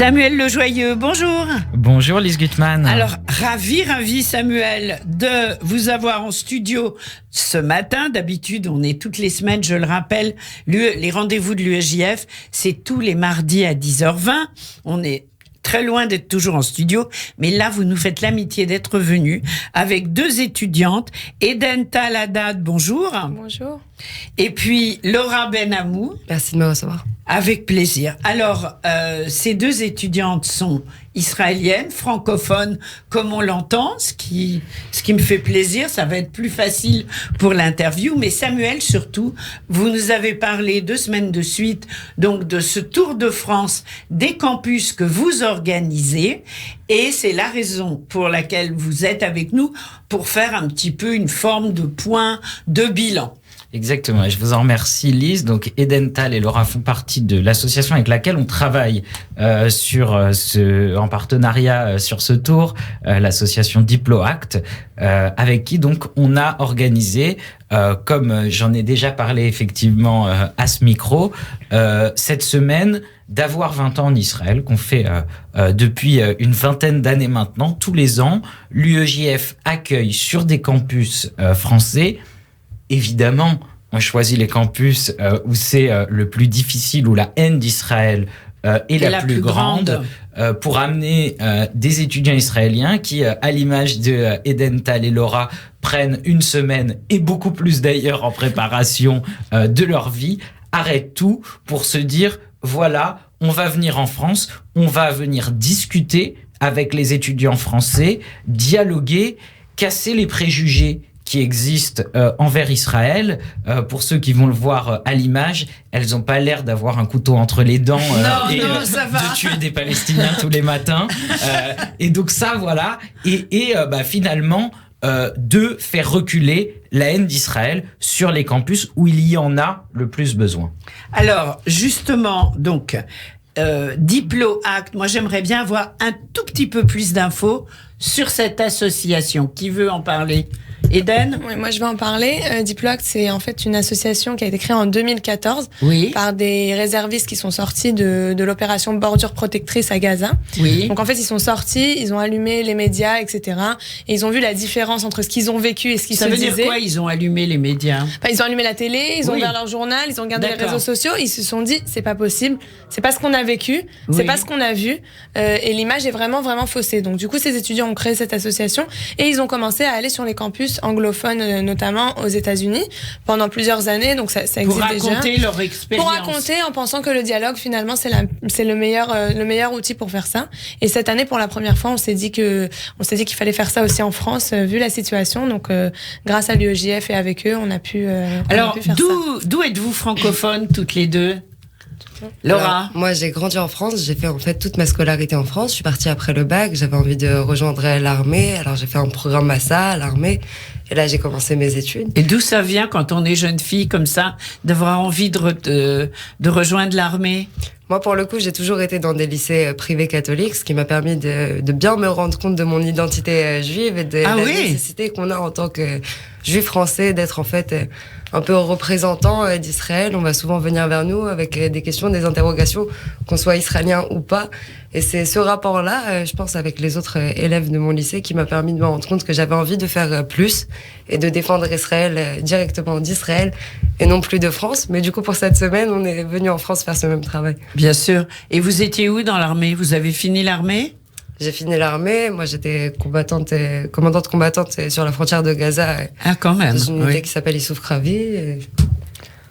Samuel Lejoyeux, bonjour. Bonjour Lise Gutmann. Alors, ravi Samuel de vous avoir en studio ce matin. D'habitude, on est toutes les semaines, je le rappelle, les rendez-vous de l'UEJF, c'est tous les mardis à 10h20. On est très loin d'être toujours en studio, mais là, vous nous faites l'amitié d'être venu avec deux étudiantes. Eden Tal Haddad, bonjour. Bonjour. Et puis Laura Benamou. Merci de me recevoir. Avec plaisir. Alors, ces deux étudiantes sont israéliennes, francophones, comme on l'entend, ce qui me fait plaisir. Ça va être plus facile pour l'interview. Mais Samuel, surtout, vous nous avez parlé 2 semaines de suite, donc de ce Tour de France des campus que vous organisez. Et c'est la raison pour laquelle vous êtes avec nous, pour faire un petit peu une forme de point de bilan. Exactement, et je vous en remercie Lise. Donc Eden Tal et Laura font partie de l'association avec laquelle on travaille en partenariat sur ce tour, l'association Diploact, avec qui donc on a organisé, comme j'en ai déjà parlé effectivement à ce micro, cette semaine d'avoir 20 ans en Israël, qu'on fait depuis une vingtaine d'années maintenant. Tous les ans, l'UEJF accueille sur des campus français. Évidemment, on choisit les campus où c'est le plus difficile, où la haine d'Israël est la plus grande, pour amener des étudiants israéliens qui, à l'image de Eden Tal et Laura, prennent une semaine et beaucoup plus d'ailleurs en préparation de leur vie, arrêtent tout pour se dire, voilà, on va venir en France, on va venir discuter avec les étudiants français, dialoguer, casser les préjugés qui existent envers Israël. Pour ceux qui vont le voir à l'image, elles n'ont pas l'air d'avoir un couteau entre les dents de tuer des Palestiniens tous les matins. Et donc ça, voilà. Et finalement, de faire reculer la haine d'Israël sur les campus où il y en a le plus besoin. Alors, justement, donc, Diploact, moi j'aimerais bien avoir un tout petit peu plus d'infos sur cette association. Qui veut en parler ? Eden ? Oui, moi je vais en parler. Diploact, c'est en fait une association qui a été créée en 2014 par des réservistes qui sont sortis de l'opération Bordure Protectrice à Gaza. Oui. Donc en fait, ils sont sortis, ils ont allumé les médias, etc. Et ils ont vu la différence entre ce qu'ils ont vécu et ce qu'ils se disaient. Ça veut dire quoi, ils ont allumé les médias ? Ils ont allumé la télé, ils ont ouvert leur journal, ils ont regardé les réseaux sociaux, ils se sont dit, c'est pas possible, c'est pas ce qu'on a vécu, c'est pas ce qu'on a vu, et l'image est vraiment faussée. Donc du coup, ces étudiants ont créé cette association et ils ont commencé à aller sur les campus anglophones, notamment aux États-Unis, pendant plusieurs années. Donc ça existe déjà. Pour raconter leur expérience. Pour raconter, en pensant que le dialogue, finalement, c'est le meilleur outil pour faire ça. Et cette année, pour la première fois, on s'est dit qu'il fallait faire ça aussi en France, vu la situation. Donc, grâce à l'UEJF et avec eux, on a pu faire ça. D'où êtes-vous francophones toutes les deux ? Laura ? Alors, moi, j'ai grandi en France. J'ai fait en fait toute ma scolarité en France. Je suis partie après le bac. J'avais envie de rejoindre l'armée. Alors, j'ai fait un programme Massa à l'armée. Et là, j'ai commencé mes études. Et d'où ça vient quand on est jeune fille comme ça, d'avoir envie de rejoindre l'armée ? Moi, pour le coup, j'ai toujours été dans des lycées privés catholiques, ce qui m'a permis de bien me rendre compte de mon identité juive et de la nécessité qu'on a en tant que juif français d'être en fait un peu représentant d'Israël. On va souvent venir vers nous avec des questions, des interrogations, qu'on soit israélien ou pas. Et c'est ce rapport-là, je pense, avec les autres élèves de mon lycée qui m'a permis de me rendre compte que j'avais envie de faire plus et de défendre Israël directement d'Israël et non plus de France. Mais du coup, pour cette semaine, on est venu en France faire ce même travail. Bien sûr. Et vous étiez où dans l'armée ? Vous avez fini l'armée ? J'ai fini l'armée. Moi, j'étais commandante combattante sur la frontière de Gaza. Ah, quand même. Dans une unité qui s'appelle Issouf Kravi.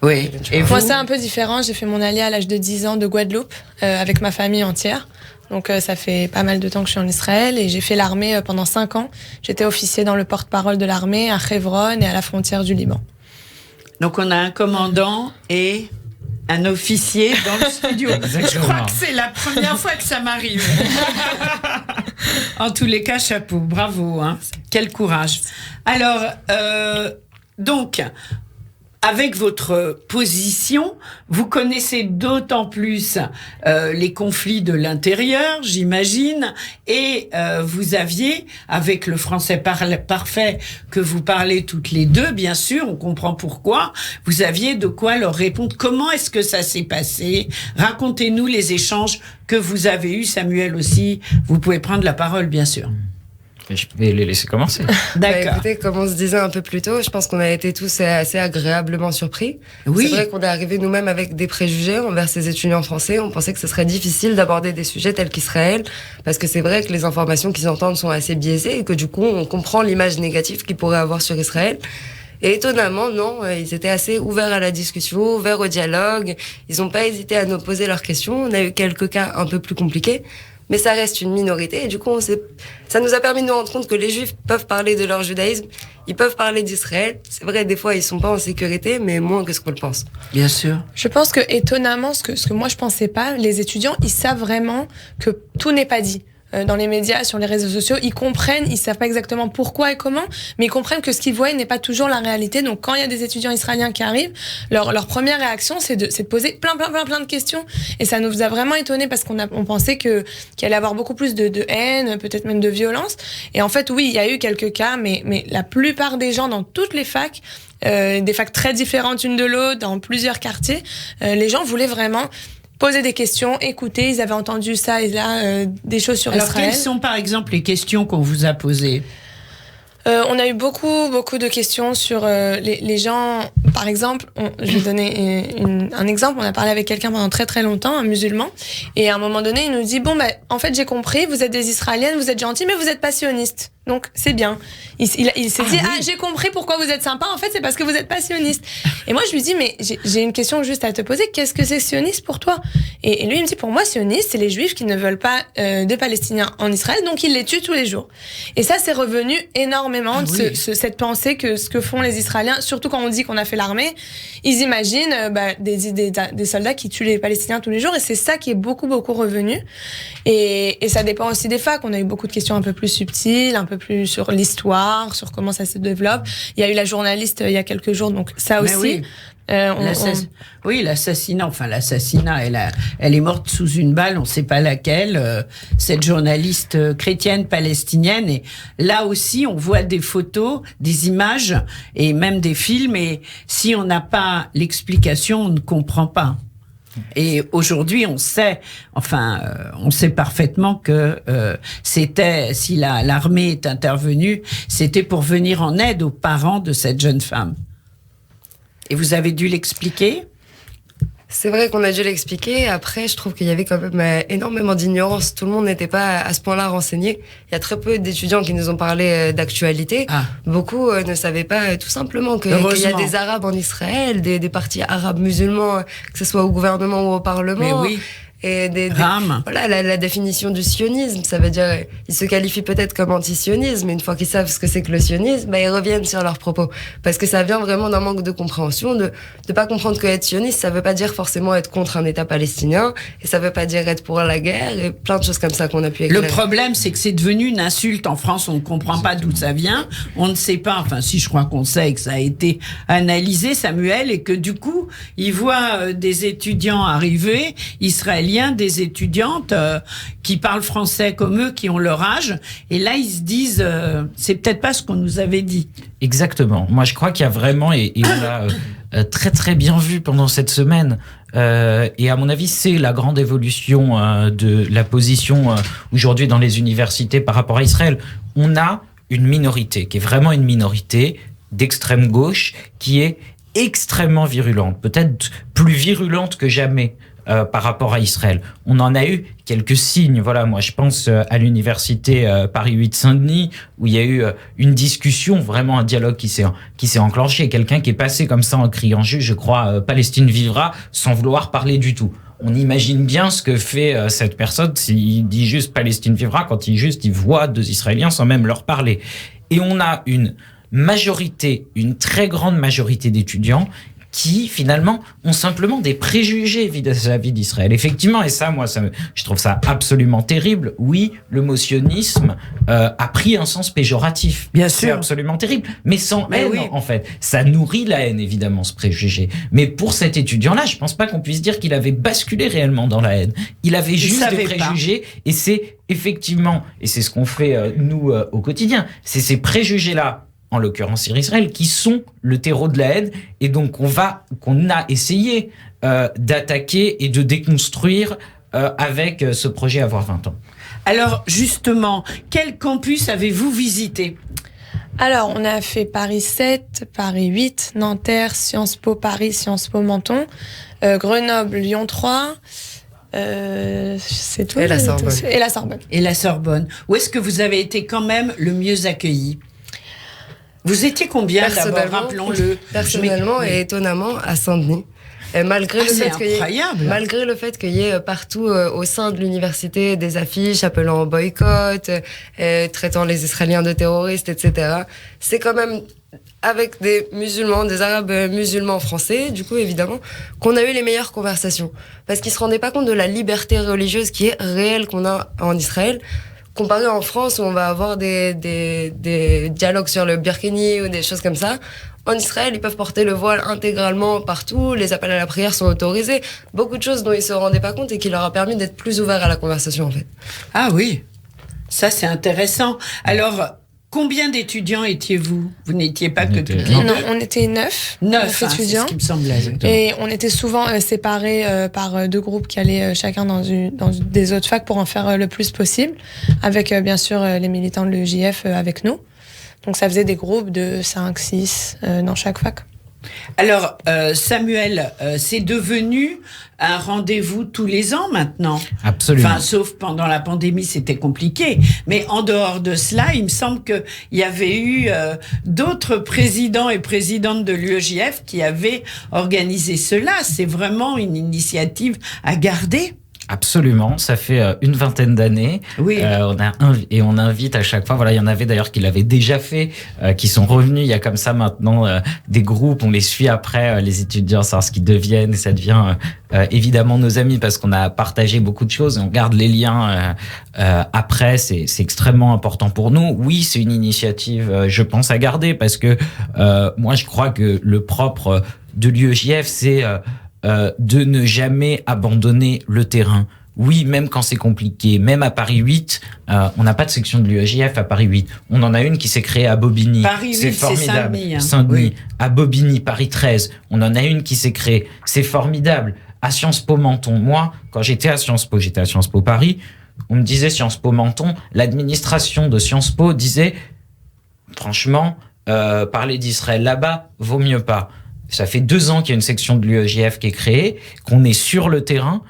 Oui. Et moi, c'est un peu différent. J'ai fait mon allié à l'âge de 10 ans de Guadeloupe, avec ma famille entière. Donc, ça fait pas mal de temps que je suis en Israël et j'ai fait l'armée pendant 5 ans. J'étais officier dans le porte-parole de l'armée à Hebron et à la frontière du Liban. Donc, on a un commandant et un officier dans le studio. Exactement. Je crois que c'est la première fois que ça m'arrive. En tous les cas, chapeau, bravo, hein. Quel courage. Alors, donc, avec votre position, vous connaissez d'autant plus les conflits de l'intérieur, j'imagine, et vous aviez, avec le français parfait que vous parlez toutes les deux, bien sûr, on comprend pourquoi, vous aviez de quoi leur répondre. Comment est-ce que ça s'est passé? Racontez-nous les échanges que vous avez eus. Samuel aussi, vous pouvez prendre la parole, bien sûr. Je vais les laisser commencer. D'accord. Écoutez, comme on se disait un peu plus tôt, je pense qu'on a été tous assez agréablement surpris. Oui. C'est vrai qu'on est arrivé nous-mêmes avec des préjugés envers ces étudiants français. On pensait que ce serait difficile d'aborder des sujets tels qu'Israël, parce que c'est vrai que les informations qu'ils entendent sont assez biaisées et que du coup, on comprend l'image négative qu'ils pourraient avoir sur Israël. Et étonnamment, non, ils étaient assez ouverts à la discussion, ouverts au dialogue. Ils n'ont pas hésité à nous poser leurs questions. On a eu quelques cas un peu plus compliqués, mais ça reste une minorité. Et du coup, ça nous a permis de nous rendre compte que les Juifs peuvent parler de leur judaïsme, ils peuvent parler d'Israël. C'est vrai, des fois, ils sont pas en sécurité, mais moins que ce qu'on le pense. Bien sûr. Je pense que, étonnamment, ce que moi je pensais pas, les étudiants, ils savent vraiment que tout n'est pas dit. Dans les médias, sur les réseaux sociaux, ils comprennent, ils savent pas exactement pourquoi et comment, mais ils comprennent que ce qu'ils voient n'est pas toujours la réalité. Donc, quand il y a des étudiants israéliens qui arrivent, leur première réaction, c'est de poser plein de questions. Et ça nous a vraiment étonnés parce on pensait qu'il allait y avoir beaucoup plus de haine, peut-être même de violence. Et en fait, oui, il y a eu quelques cas, mais la plupart des gens dans toutes les facs, des facs très différentes une de l'autre, dans plusieurs quartiers, les gens voulaient vraiment poser des questions, écouter, ils avaient entendu ça et là, des choses sur Israël. Alors, quelles sont par exemple les questions qu'on vous a posées? On a eu beaucoup de questions sur les gens. Par exemple, je vais donner un exemple. On a parlé avec quelqu'un pendant très longtemps, un musulman, et à un moment donné, il nous dit en fait, j'ai compris, vous êtes des Israéliennes, vous êtes gentils, mais vous êtes pas sionistes. Donc c'est bien. Il s'est dit oui. J'ai compris pourquoi vous êtes sympa. En fait, c'est parce que vous êtes pas sioniste. Et moi je lui dis mais j'ai une question juste à te poser. Qu'est-ce que c'est sioniste pour toi? Et lui il me dit pour moi sioniste c'est les Juifs qui ne veulent pas de Palestiniens en Israël, donc ils les tuent tous les jours. Et ça c'est revenu énormément cette pensée que ce que font les Israéliens, surtout quand on dit qu'on a fait l'armée, ils imaginent des soldats qui tuent les Palestiniens tous les jours et c'est ça qui est beaucoup revenu. Et ça dépend aussi des facs. On a eu beaucoup de questions un peu plus subtiles, un peu plus sur l'histoire, sur comment ça se développe. Il y a eu la journaliste il y a quelques jours, donc ça aussi. Oui. L'assassinat, elle est morte sous une balle, on ne sait pas laquelle, cette journaliste chrétienne palestinienne. Et là aussi, on voit des photos, des images et même des films. Et si on n'a pas l'explication, on ne comprend pas. Et aujourd'hui, on sait parfaitement que si l'armée est intervenue, c'était pour venir en aide aux parents de cette jeune femme. Et vous avez dû l'expliquer? C'est vrai qu'on a dû l'expliquer. Après, je trouve qu'il y avait quand même énormément d'ignorance. Tout le monde n'était pas à ce point-là renseigné. Il y a très peu d'étudiants qui nous ont parlé d'actualité. Beaucoup ne savaient pas tout simplement qu'il y a des Arabes en Israël, des partis arabes musulmans, que ce soit au gouvernement ou au Parlement. Mais oui. Et voilà, la définition du sionisme, ça veut dire ils se qualifient peut-être comme anti-sionisme, mais une fois qu'ils savent ce que c'est que le sionisme, ils reviennent sur leurs propos parce que ça vient vraiment d'un manque de compréhension, de pas comprendre que être sioniste, ça veut pas dire forcément être contre un État palestinien et ça veut pas dire être pour la guerre et plein de choses comme ça qu'on a pu éclairer. Le problème, c'est que c'est devenu une insulte en France. On ne comprend pas d'où ça vient. On ne sait pas. Enfin, si, je crois qu'on sait que ça a été analysé, Samuel, et que du coup, ils voient des étudiants arriver, israéliens, des étudiantes qui parlent français comme eux, qui ont leur âge, et là ils se disent c'est peut-être pas ce qu'on nous avait dit. Exactement. Moi je crois qu'il y a vraiment, et on l'a très bien vu pendant cette semaine, et à mon avis c'est la grande évolution de la position aujourd'hui dans les universités par rapport à Israël. On a une minorité qui est vraiment une minorité d'extrême gauche qui est extrêmement virulente, peut-être plus virulente que jamais par rapport à Israël. On en a eu quelques signes. Voilà, moi je pense à l'université Paris 8 Saint-Denis où il y a eu une discussion, vraiment un dialogue qui s'est enclenché. Quelqu'un qui est passé comme ça en criant juste, je crois, Palestine vivra, sans vouloir parler du tout. On imagine bien ce que fait cette personne s'il dit juste Palestine vivra quand il voit deux Israéliens sans même leur parler. Et on a une très grande majorité d'étudiants qui finalement ont simplement des préjugés vis-à-vis d'Israël. Effectivement, et ça, moi, je trouve ça absolument terrible. Oui, le mot sionisme a pris un sens péjoratif. Bien sûr. C'est absolument terrible, mais sans haine, en fait. Ça nourrit la haine, évidemment, ce préjugé. Mais pour cet étudiant-là, je pense pas qu'on puisse dire qu'il avait basculé réellement dans la haine. Il avait juste des préjugés, et c'est effectivement, et c'est ce qu'on fait nous au quotidien, c'est ces préjugés-là, en l'occurrence sur Israël, qui sont le terreau de la haine, et donc qu'on a essayé d'attaquer et de déconstruire avec ce projet Avoir 20 ans. Alors justement, quel campus avez-vous visité ? Alors, on a fait Paris 7, Paris 8, Nanterre, Sciences Po Paris, Sciences Po Menton, Grenoble, Lyon 3, c'est tout. Et la Sorbonne. Et la Sorbonne. Où est-ce que vous avez été quand même le mieux accueilli ? Vous étiez combien d'abord, rappelons-le ? Personnellement et étonnamment à Saint-Denis. Et malgré le fait qu'il y ait partout au sein de l'université des affiches appelant au boycott, traitant les Israéliens de terroristes, etc., c'est quand même avec des musulmans, des arabes musulmans français, du coup évidemment, qu'on a eu les meilleures conversations. Parce qu'ils se rendaient pas compte de la liberté religieuse qui est réelle qu'on a en Israël, comparé en France où on va avoir des dialogues sur le burkini ou des choses comme ça. En Israël, ils peuvent porter le voile intégralement partout, les appels à la prière sont autorisés, beaucoup de choses dont ils se rendaient pas compte et qui leur a permis d'être plus ouverts à la conversation en fait. Ah oui, ça c'est intéressant. Alors, combien d'étudiants étiez-vous ? Vous n'étiez pas que toutes les deux ? Non, on était 9 étudiants. C'est ce qui me semblait. Et on était souvent séparés par 2 groupes qui allaient chacun dans des autres facs pour en faire le plus possible, avec bien sûr les militants de l'EJF avec nous. Donc ça faisait des groupes de 5, 6 dans chaque fac. Alors, Samuel, c'est devenu un rendez-vous tous les ans maintenant. Absolument. Enfin, sauf pendant la pandémie, c'était compliqué. Mais en dehors de cela, il me semble qu'il y avait eu d'autres présidents et présidentes de l'UEJF qui avaient organisé cela. C'est vraiment une initiative à garder. Absolument, ça fait une vingtaine d'années. Oui. On invite à chaque fois. Voilà, il y en avait d'ailleurs qui l'avaient déjà fait, qui sont revenus. Il y a comme ça maintenant des groupes. On les suit après, les étudiants, savoir ce qu'ils deviennent. Et ça devient évidemment nos amis parce qu'on a partagé beaucoup de choses. Et on garde les liens après. C'est extrêmement important pour nous. Oui, c'est une initiative, je pense, à garder parce que moi, je crois que le propre de l'UEJF, c'est de ne jamais abandonner le terrain. Oui, même quand c'est compliqué, même à Paris 8, on n'a pas de section de l'UEJF à Paris 8. On en a une qui s'est créée à Bobigny. Paris 8, c'est formidable. C'est Saint-Denis. Oui. À Bobigny, Paris 13. On en a une qui s'est créée. C'est formidable. À Sciences Po Menton, moi, quand j'étais à Sciences Po Paris, on me disait Sciences Po Menton, l'administration de Sciences Po disait, franchement, parler d'Israël là-bas, vaut mieux pas. Ça fait 2 ans qu'il y a une section de l'UEJF qui est créée, qu'on est sur le terrain,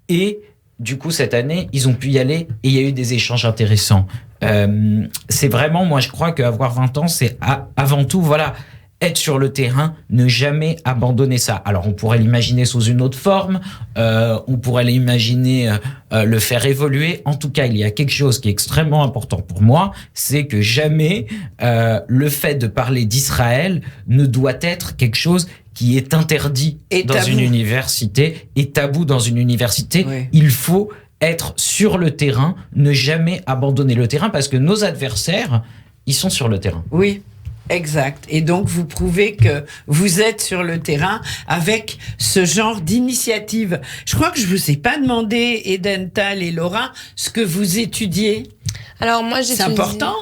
et du coup, cette année, ils ont pu y aller, et il y a eu des échanges intéressants. C'est vraiment, moi, je crois qu'avoir 20 ans, c'est avant tout, voilà, être sur le terrain, ne jamais abandonner ça. Alors, on pourrait l'imaginer sous une autre forme, on pourrait l'imaginer le faire évoluer. En tout cas, il y a quelque chose qui est extrêmement important pour moi, c'est que jamais le fait de parler d'Israël ne doit être quelque chose qui est interdit dans une université et tabou dans une université. Oui. Il faut être sur le terrain, ne jamais abandonner le terrain parce que nos adversaires, ils sont sur le terrain. Oui. Exact. Et donc, vous prouvez que vous êtes sur le terrain avec ce genre d'initiative. Je crois que je vous ai pas demandé, Edental et Laura, ce que vous étudiez. Alors moi, c'est important.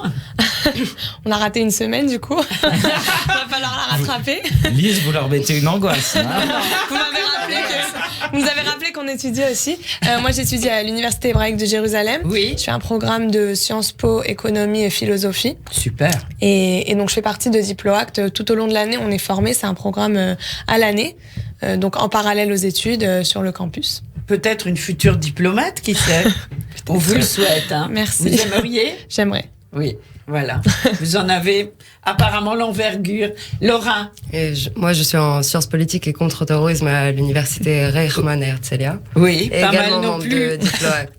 On a raté une semaine du coup. Il va falloir la rattraper. Lise, vous leur mettez une angoisse. Hein. Vous nous avez rappelé qu'on étudiait aussi. Moi, j'étudie à l'Université hébraïque de Jérusalem. Oui. Je fais un programme de Sciences Po, économie et philosophie. Super. Et donc, je fais partie de Diploact. Tout au long de l'année, on est formé. C'est un programme à l'année, donc en parallèle aux études sur le campus. Peut-être une future diplomate, qui sait. On vous le souhaite. Hein. Merci. Vous aimeriez ? J'aimerais. Oui, voilà. Vous en avez apparemment l'envergure. Laura ? Moi, je suis en sciences politiques et contre-terrorisme à l'université Reichmann et Herzliya. Oui, et pas également mal non plus. De Diploact.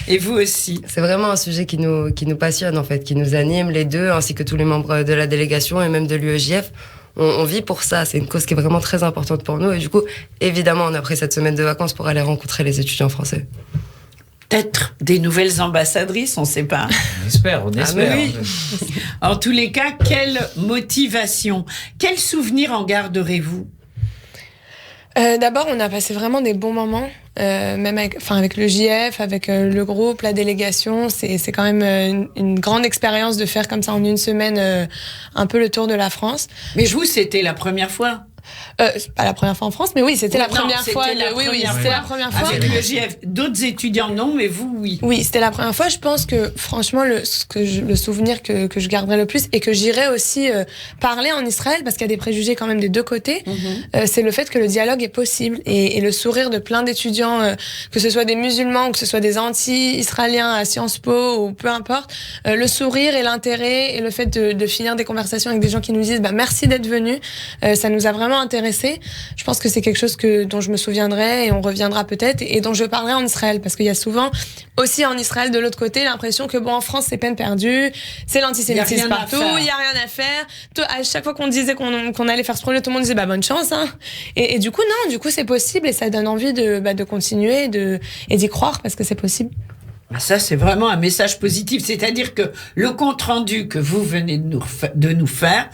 Et vous aussi. C'est vraiment un sujet qui nous passionne, en fait, qui nous anime, les deux, ainsi que tous les membres de la délégation et même de l'UEJF. on vit pour ça. C'est une cause qui est vraiment très importante pour nous. Et du coup, évidemment, on a pris cette semaine de vacances pour aller rencontrer les étudiants français. Peut-être des nouvelles ambassadrices, on ne sait pas. On espère. Oui. En tous les cas, quelle motivation, quel souvenir en garderez-vous? D'abord, on a passé vraiment des bons moments, même avec le JF, avec le groupe, la délégation. C'est quand même une grande expérience de faire comme ça en une semaine un peu le tour de la France. Mais vous, c'était la première fois? C'est pas la première fois en France, mais oui, c'était la première fois. C'était la première fois. Avec le JF, d'autres étudiants non, mais vous, oui. Oui, c'était la première fois. Je pense que, franchement, le souvenir que je garderai le plus et que j'irai aussi parler en Israël, parce qu'il y a des préjugés quand même des deux côtés, c'est le fait que le dialogue est possible et le sourire de plein d'étudiants, que ce soit des musulmans ou que ce soit des anti-israéliens à Sciences Po ou peu importe, le sourire et l'intérêt et le fait de finir des conversations avec des gens qui nous disent merci d'être venus, ça nous a vraiment intéressé. Je pense que c'est quelque chose dont je me souviendrai et on reviendra peut-être et dont je parlerai en Israël, parce qu'il y a souvent aussi en Israël de l'autre côté l'impression que en France c'est peine perdue, c'est l'antisémitisme partout, il y a rien à faire. À chaque fois qu'on disait qu'on allait faire ce projet, tout le monde disait bonne chance hein. Et du coup c'est possible et ça donne envie de continuer et d'y croire parce que c'est possible. Ça, c'est vraiment un message positif, c'est-à-dire que le compte-rendu que vous venez de nous faire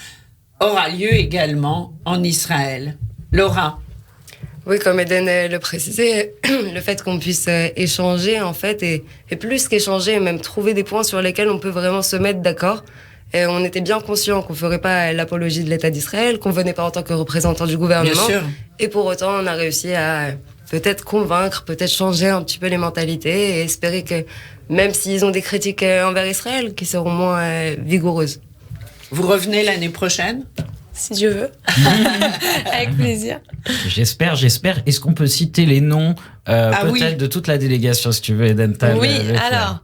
aura lieu également en Israël. Laura? Oui, comme Eden le précisait, le fait qu'on puisse échanger, en fait, et plus qu'échanger, même trouver des points sur lesquels on peut vraiment se mettre d'accord. Et on était bien conscients qu'on ne ferait pas l'apologie de l'État d'Israël, qu'on ne venait pas en tant que représentant du gouvernement. Bien sûr. Et pour autant, on a réussi à peut-être convaincre, peut-être changer un petit peu les mentalités et espérer que, même s'ils ont des critiques envers Israël, qui seront moins vigoureuses. Vous revenez l'année prochaine? Si Dieu veut. Avec plaisir. J'espère. Est-ce qu'on peut citer les noms peut-être de toute la délégation, si tu veux, Edental? Oui, alors,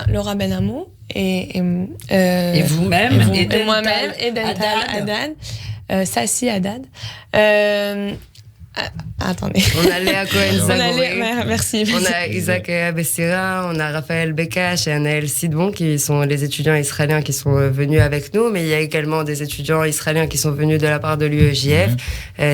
Laura Benamou et vous-même, et moi-même, Edental Haddad, Sassi Haddad. Attendez. On a Léa Cohen-Zagouré. Merci. On a Isaac Abessira, on a Raphaël Bekash et Anaël Sidbon qui sont les étudiants israéliens qui sont venus avec nous, mais il y a également des étudiants israéliens qui sont venus de la part de l'UEJF,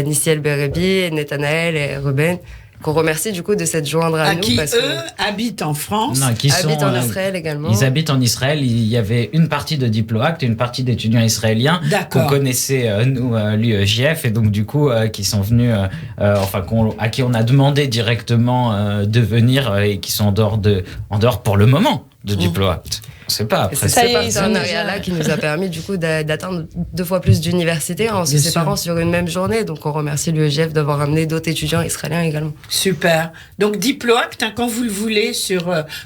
Nissiel Berebi, Netanel et Ruben, qu'on remercie du coup de s'être joindre à nous. Qui, eux, habitent en France. Non, habitent en Israël également. Ils habitent en Israël. Il y avait une partie de Diploact et une partie d'étudiants israéliens qu'on connaissait, nous, l'UEJF, et donc du coup, qui sont venus, à qui on a demandé directement de venir et qui sont en dehors pour le moment de Diploact. On sait pas. Après, c'est ce partenariat-là qui nous a permis du coup d'atteindre 2 fois plus d'universités en se séparant sur une même journée. Donc on remercie l'UEJF d'avoir amené d'autres étudiants israéliens également. Super. Donc Diploact, quand vous le voulez,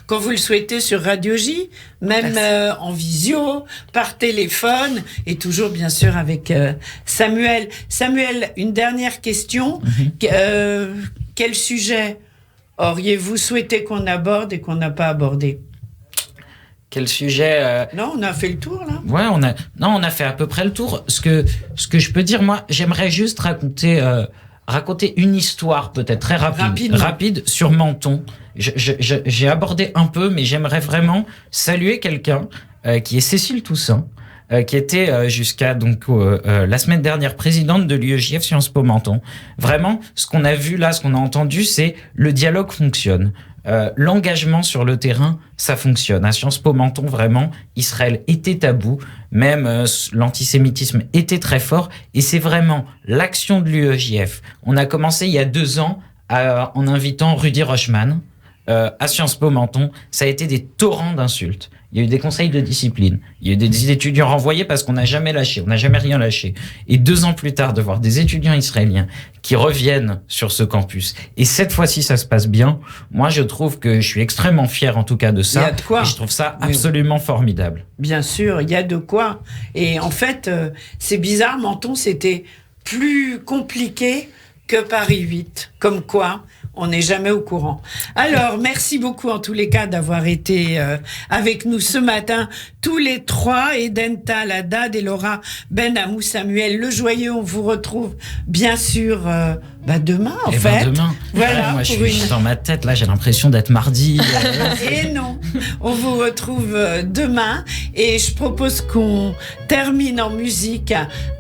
quand vous le souhaitez sur Radio J, même en visio, par téléphone, et toujours bien sûr avec Samuel. Samuel, une dernière question. Quel sujet auriez-vous souhaité qu'on aborde et qu'on n'a pas abordé? Quel sujet Non, on a fait le tour, là. Ouais, on a fait à peu près le tour. Ce que je peux dire, moi, j'aimerais juste raconter une histoire, peut-être très rapide sur Menton. J'ai abordé un peu, mais j'aimerais vraiment saluer quelqu'un qui est Cécile Toussaint, qui était jusqu'à la semaine dernière présidente de l'UEJF Sciences Po Menton. Vraiment, ce qu'on a vu là, ce qu'on a entendu, c'est le dialogue fonctionne. L'engagement sur le terrain, ça fonctionne. À Sciences Po Menton, vraiment, Israël était tabou, même l'antisémitisme était très fort, et c'est vraiment l'action de l'UEJF. On a commencé il y a 2 ans en invitant Rudy Rochman à Sciences Po Menton. Ça a été des torrents d'insultes. Il y a eu des conseils de discipline. Il y a eu des étudiants renvoyés parce qu'on n'a jamais lâché. On n'a jamais rien lâché. Et 2 ans plus tard, de voir des étudiants israéliens qui reviennent sur ce campus. Et cette fois-ci, ça se passe bien. Moi, je trouve que je suis extrêmement fier, en tout cas, de ça. Il y a de quoi. Et je trouve ça absolument formidable. Bien sûr, il y a de quoi. Et en fait, c'est bizarre, Menton, c'était plus compliqué que Paris 8. Comme quoi, on n'est jamais au courant. Alors, merci beaucoup en tous les cas d'avoir été avec nous ce matin, tous les 3, Edental Haddad et Laura Benamou. Samuel Le Joyeux, on vous retrouve bien sûr Demain, en fait. Demain. Voilà. Moi, je suis dans ma tête, là, j'ai l'impression d'être mardi. Et non, on vous retrouve demain. Et je propose qu'on termine en musique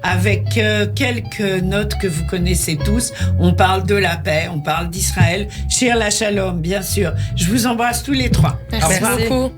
avec quelques notes que vous connaissez tous. On parle de la paix, on parle d'Israël. Shir la Shalom, bien sûr. Je vous embrasse tous les trois. Merci beaucoup.